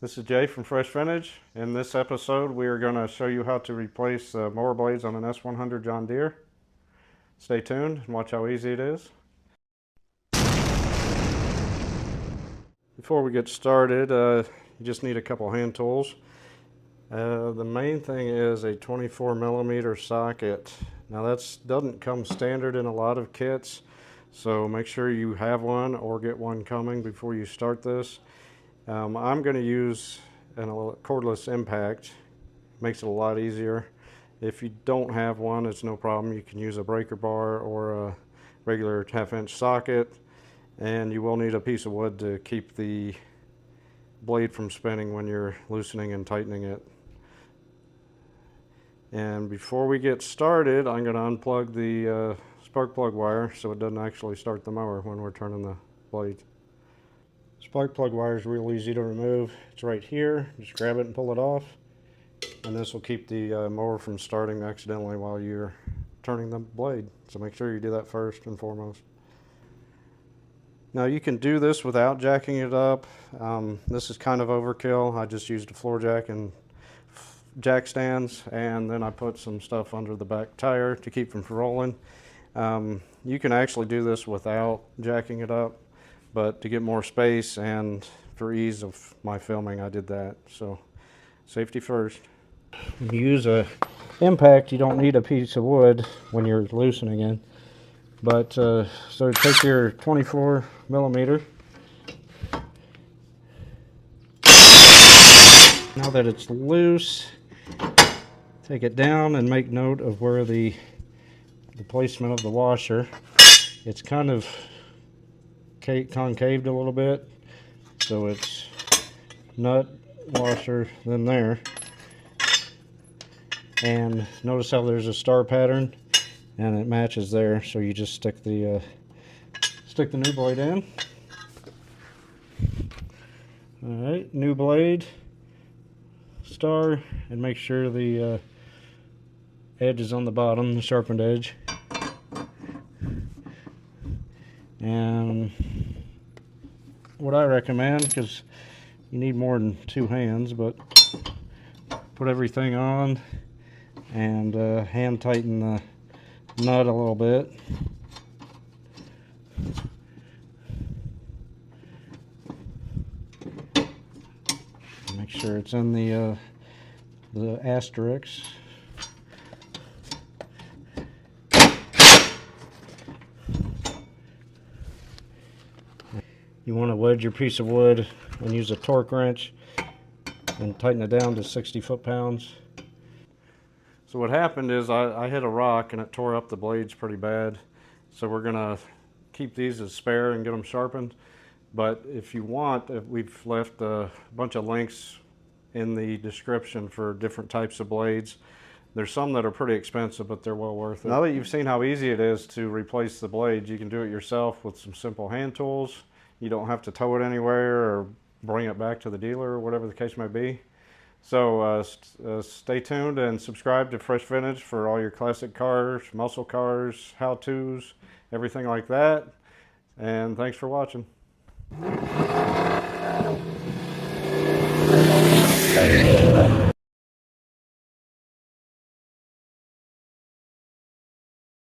This is Jay from Fresh Vintage. In this episode, we are going to show you how to replace mower blades on an S100 John Deere. Stay tuned and watch how easy it is. Before we get started, you just need a couple hand tools. The main thing is a 24mm socket. Now that doesn't come standard in a lot of kits, so make sure you have one or get one coming before you start this. I'm going to use a cordless impact. Makes it a lot easier. If you don't have one, it's no problem. You can use a breaker bar or a regular 1/2-inch socket, and you will need a piece of wood to keep the blade from spinning when you're loosening and tightening it. And before we get started, I'm going to unplug the spark plug wire so it doesn't actually start the mower when we're turning the blade. Spark plug wire is real easy to remove. It's right here. Just grab it and pull it off, and this will keep the mower from starting accidentally while you're turning the blade. So make sure you do that first and foremost. Now you can do this without jacking it up. This is kind of overkill. I just used a floor jack and jack stands, and then I put some stuff under the back tire to keep them from rolling. You can actually do this without jacking it up, but to get more space and for ease of my filming, I did that. So safety first. When you use a impact, you don't need a piece of wood when you're loosening it. But so take your 24mm. Now that it's loose, take it down and make note of where the placement of the washer. It's kind of concaved a little bit, so it's nut, washer, then there. And notice how there's a star pattern, and it matches there. So you just stick the new blade in. All right, new blade, star, and make sure the edge is on the bottom, the sharpened edge. And what I recommend, because you need more than two hands, but put everything on and hand tighten the nut a little bit. Make sure it's in the asterisk. You want to wedge your piece of wood and use a torque wrench and tighten it down to 60 foot-pounds. So what happened is I hit a rock and it tore up the blades pretty bad. So we're going to keep these as spare and get them sharpened. But if you want, we've left a bunch of links in the description for different types of blades. There's some that are pretty expensive, but they're well worth it. Now that you've seen how easy it is to replace the blades, you can do it yourself with some simple hand tools. You don't have to tow it anywhere or bring it back to the dealer or whatever the case may be. So stay tuned and subscribe to Fresh Vintage for all your classic cars, muscle cars, how-tos, everything like that. And thanks for watching.